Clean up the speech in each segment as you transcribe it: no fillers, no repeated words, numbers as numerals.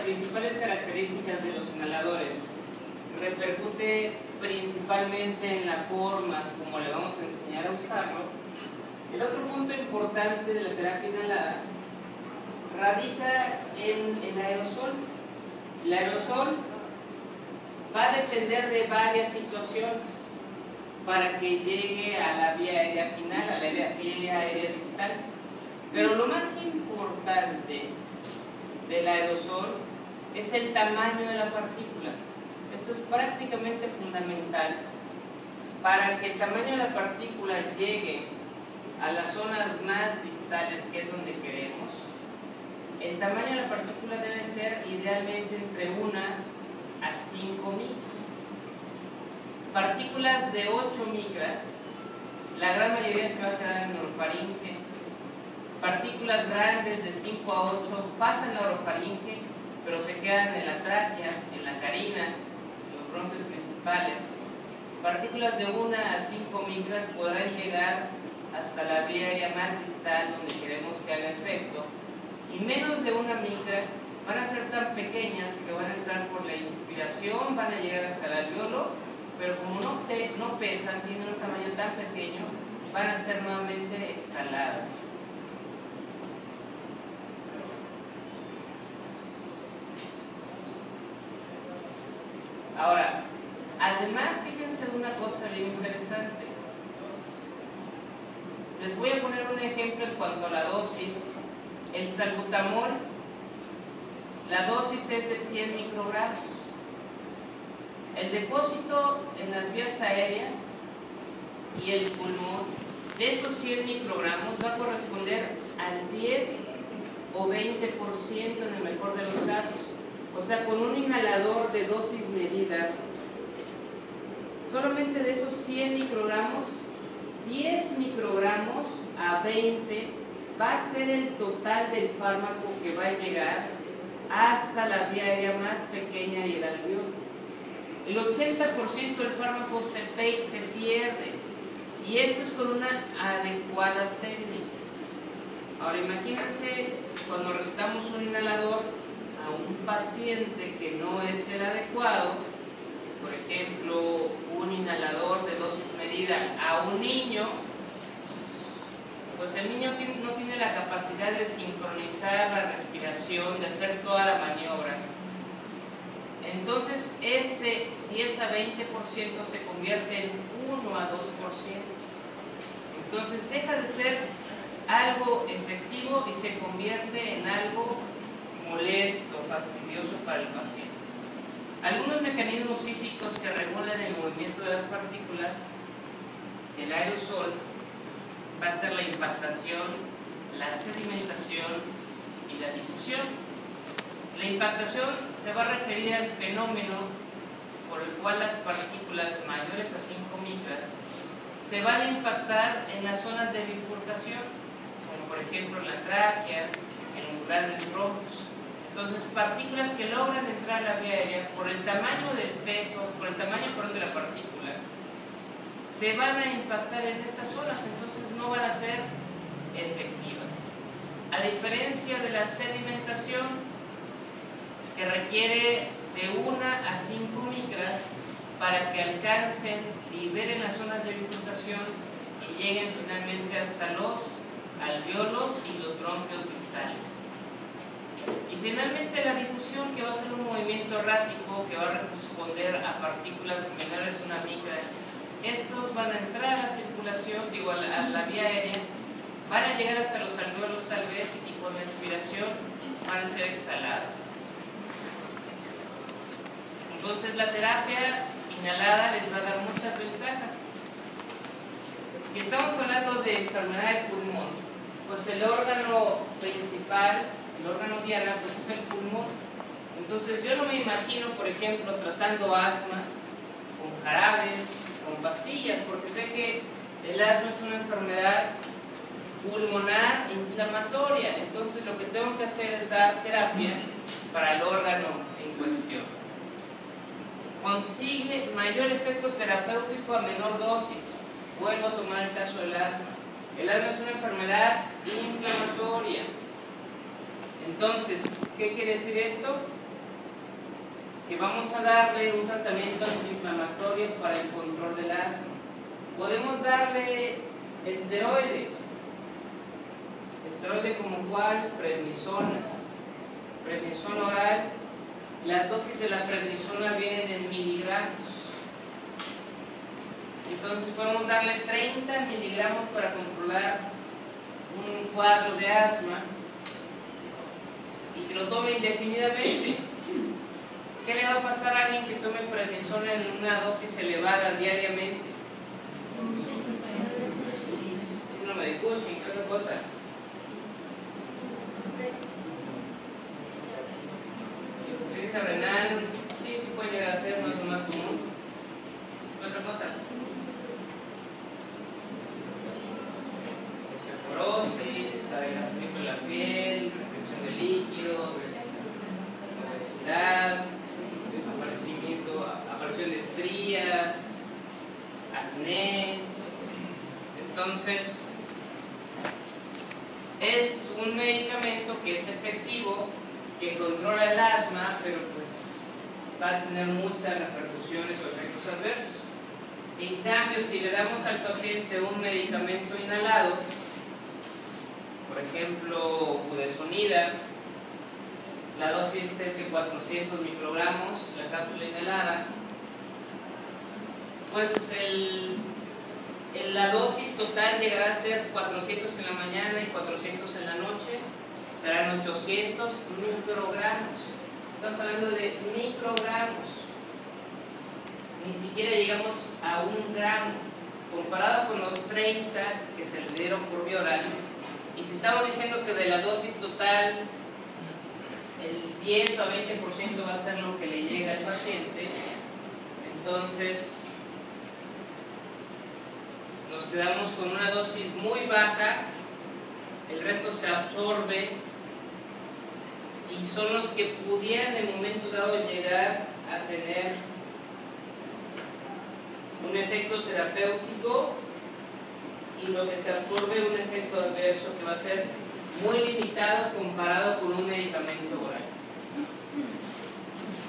principales características de los inhaladores repercute principalmente en la forma como le vamos a enseñar a usarlo. El otro punto importante de la terapia inhalada radica en el aerosol. El aerosol va a depender de varias situaciones para que llegue a la vía aérea final, a la vía aérea distal. Pero lo más importante del aerosol es el tamaño de la partícula. Esto es prácticamente fundamental para que el tamaño de la partícula llegue a las zonas más distales, que es donde queremos. El tamaño de la partícula debe ser idealmente entre 1 a 5 micras. Partículas de 8 micras, la gran mayoría se va a quedar en la orofaringe. Partículas grandes de 5 a 8 pasan la orofaringe, pero se quedan en la tráquea, en la carina, en los bronquios principales. Partículas de 1 a 5 micras podrán llegar hasta la vía aérea más distal, donde queremos que haga efecto. Y menos de 1 micra van a ser tan pequeñas que van a entrar por la inspiración, van a llegar hasta el alveolo, pero como no pesan, tienen un tamaño tan pequeño, van a ser nuevamente exhaladas. Ahora, además, fíjense una cosa bien interesante. Les voy a poner un ejemplo en cuanto a la dosis. El salbutamol, la dosis es de 100 microgramos. El depósito en las vías aéreas y el pulmón de esos 100 microgramos va a corresponder al 10 o 20% en el mejor de los casos. O sea, con un inhalador de dosis medida, solamente de esos 100 microgramos, 10 microgramos a 20 va a ser el total del fármaco que va a llegar hasta la vía aérea más pequeña y el alveolo. El 80% del fármaco se pierde, y eso es con una adecuada técnica. Ahora imagínense cuando recetamos un inhalador a un paciente que no es el adecuado, por ejemplo, un inhalador de dosis medida a un niño, pues el niño no tiene la capacidad de sincronizar la respiración, de hacer toda la maniobra. Entonces este 10 a 20% se convierte en 1 a 2%. Entonces deja de ser algo efectivo y se convierte en algo molesto, fastidioso para el paciente. Algunos mecanismos físicos que regulan el movimiento de las partículas del aerosol va a ser la impactación, la sedimentación y la difusión. La impactación se va a referir al fenómeno por el cual las partículas mayores a 5 micras se van a impactar en las zonas de bifurcación, como por ejemplo en la tráquea, en los grandes bronquios. Entonces, partículas que logran entrar a la vía aérea por el tamaño del peso, por el tamaño de la partícula, se van a impactar en estas zonas, entonces no van a ser efectivas. A diferencia de la sedimentación, que requiere de 1 a 5 micras para que alcancen, liberen las zonas de bifurcación y lleguen finalmente hasta los alveolos y los bronquios distales. Y finalmente la difusión, que va a ser un movimiento errático que va a responder a partículas menores a 1 micra. Estos van a entrar a la circulación, a la vía aérea, van a llegar hasta los alveolos tal vez, y con la expiración van a ser exhaladas. Entonces la terapia inhalada les va a dar muchas ventajas. Si estamos hablando de enfermedad del pulmón, pues el órgano principal, el órgano diana, pues es el pulmón. Entonces yo no me imagino, por ejemplo, tratando asma con jarabes, con pastillas, porque sé que el asma es una enfermedad pulmonar inflamatoria. Entonces lo que tengo que hacer es dar terapia para el órgano en cuestión. Consigue mayor efecto terapéutico a menor dosis. Vuelvo a tomar el caso del asma. El asma es una enfermedad inflamatoria. Entonces, ¿qué quiere decir esto? que vamos a darle un tratamiento antiinflamatorio para el control del asma. Podemos darle esteroide como cual, prednisona oral. Las dosis de la prednisona vienen en miligramos. Entonces podemos darle 30 miligramos para controlar un cuadro de asma y que lo tome indefinidamente. ¿Qué le va a pasar a alguien que tome prednisona en una dosis elevada diariamente? Síndrome de Cushing, ¿qué otra cosa? Insuficiencia renal, sí puede llegar a ser, no es lo más común. ¿Qué otra cosa? Osteoporosis, adelgazamiento de la piel, retención de líquidos, obesidad, aparición de estrías, acné. Entonces, es un medicamento que es efectivo, que controla el asma, pero pues va a tener muchas repercusiones o efectos adversos. En cambio, si le damos al paciente un medicamento inhalado, por ejemplo, budesonida, la dosis es de 400 microgramos, la cápsula inhalada, pues la dosis total llegará a ser 400 en la mañana y 400 en la noche, serán 800 microgramos. Estamos hablando de microgramos, ni siquiera llegamos a 1 gramo, comparado con los 30 que se le dieron por vía oral. Y si estamos diciendo que de la dosis total el 10 o 20% va a ser lo que le llega al paciente, entonces nos quedamos con una dosis muy baja, el resto se absorbe y son los que pudieran en un momento dado llegar a tener un efecto terapéutico y lo que se absorbe un efecto adverso que va a ser muy limitado comparado con un medicamento oral.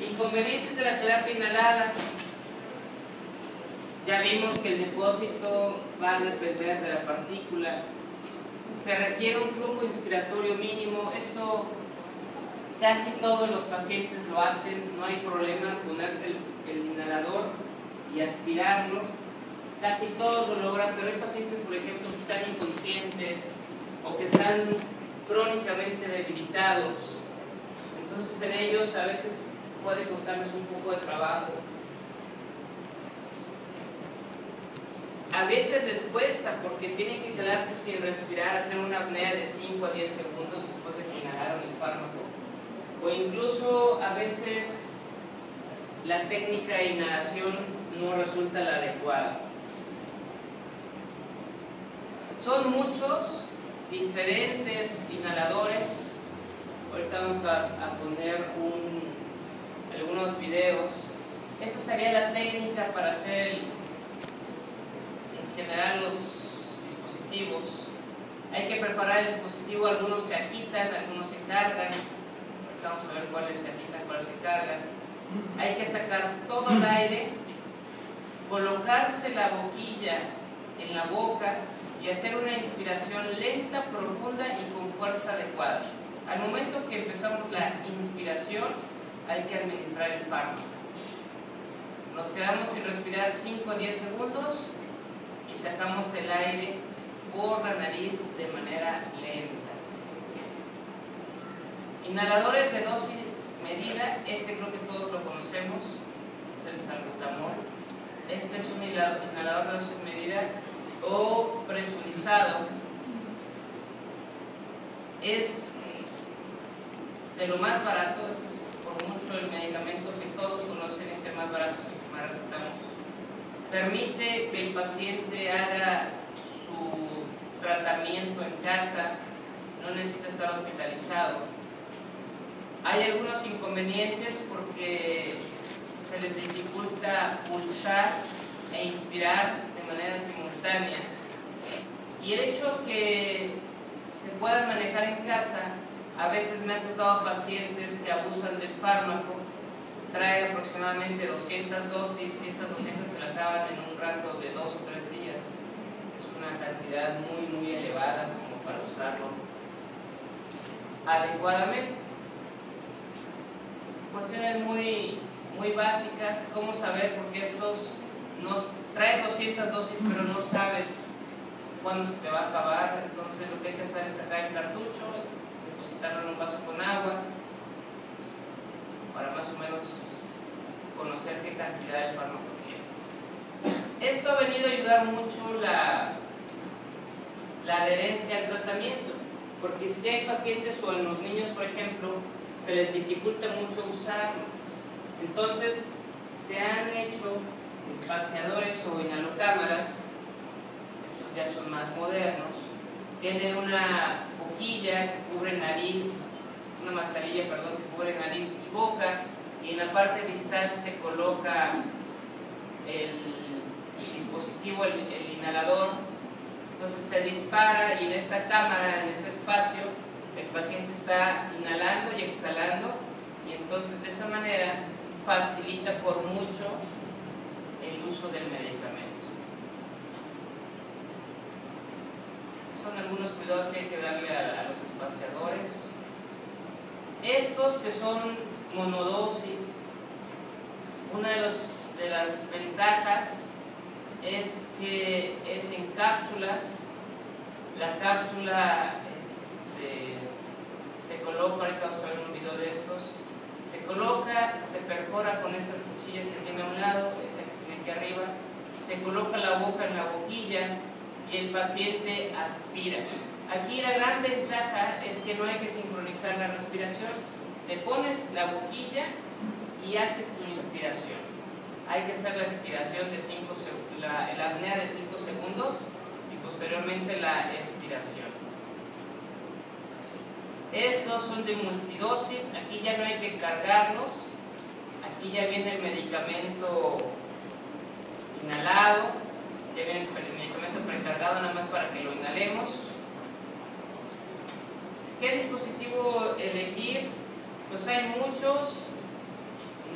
Inconvenientes de la terapia inhalada. Ya vimos que el depósito va a depender de la partícula. Se requiere un flujo inspiratorio mínimo. Eso casi todos los pacientes lo hacen. No hay problema ponerse el inhalador y aspirarlo. Casi todos lo logran, pero hay pacientes, por ejemplo, que están inconscientes o que están crónicamente debilitados. Entonces en ellos a veces puede costarles un poco de trabajo. A veces les cuesta porque tienen que quedarse sin respirar, hacer una apnea de 5 a 10 segundos después de que inhalaron el fármaco. O incluso a veces la técnica de inhalación no resulta la adecuada. Son muchos diferentes inhaladores. Ahorita vamos a poner algunos videos. Esta sería la técnica para hacer en general los dispositivos. Hay que preparar el dispositivo, algunos se agitan, algunos se cargan. Vamos a ver cuáles se agitan, cuáles se cargan. Hay que sacar todo el aire, colocarse la boquilla en la boca y hacer una inspiración lenta, profunda y con fuerza adecuada. Al momento que empezamos la inspiración, hay que administrar el fármaco. Nos quedamos sin respirar 5 a 10 segundos y sacamos el aire por la nariz de manera lenta. Inhaladores de dosis medida, este creo que todos lo conocemos, es el salbutamol. Este es un inhalador de dosis medida o presurizado. Es de lo más barato, este es por mucho el medicamento que todos conocen, es el más barato, es el que más recetamos. Permite que el paciente haga su tratamiento en casa, no necesita estar hospitalizado. Hay algunos inconvenientes porque se les dificulta pulsar e inspirar de manera simultánea. Y el hecho que se pueda manejar en casa, a veces me han tocado pacientes que abusan del fármaco trae aproximadamente 200 dosis y estas 200 se la acaban en un rato de 2 o 3 días. Es una cantidad muy elevada como para usarlo adecuadamente. Cuestiones muy básicas, cómo saber, porque estos nos trae 200 dosis pero no sabes cuándo se te va a acabar. Entonces lo que hay que hacer es sacar el cartucho, depositarlo en un vaso con agua para más o menos conocer qué cantidad de fármaco tiene. Esto ha venido a ayudar mucho la adherencia al tratamiento, porque si hay pacientes o en los niños, por ejemplo, se les dificulta mucho usarlo, entonces se han hecho espaciadores o inhalocámaras. Estos ya son más modernos, tienen una boquilla que cubre nariz, una mascarilla, perdón, que cubre nariz y boca, y en la parte distal se coloca el dispositivo, el inhalador. Entonces se dispara y en esta cámara, en este espacio, el paciente está inhalando y exhalando, y entonces de esa manera facilita por mucho el uso del medicamento. Son algunos cuidados que hay que darle a los espaciadores. Estos que son monodosis, una de las ventajas es que es en cápsulas. La cápsula se coloca, ahorita vamos a ver un video de estos, se coloca, se perfora con estas cuchillas que tiene a un lado, esta que tiene aquí arriba, se coloca la boca en la boquilla y el paciente aspira. Aquí la gran ventaja es que no hay que sincronizar la respiración. Te pones la boquilla y haces tu inspiración. Hay que hacer la expiración de 5 segundos, la apnea de 5 segundos y posteriormente la expiración. Estos son de multidosis, aquí ya no hay que cargarlos, aquí ya viene el medicamento inhalado, ya viene el medicamento precargado nada más para que lo inhalemos. ¿Qué dispositivo elegir? Pues hay muchos,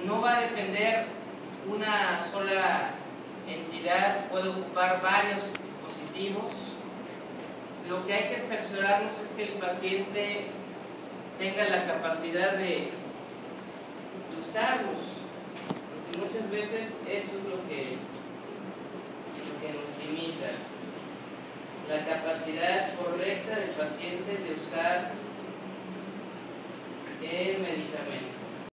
no va a depender una sola entidad, puede ocupar varios dispositivos. Lo que hay que cerciorarnos es que el paciente tenga la capacidad de usarlos, porque muchas veces eso es lo que nos limita, la capacidad correcta del paciente de usar el medicamento.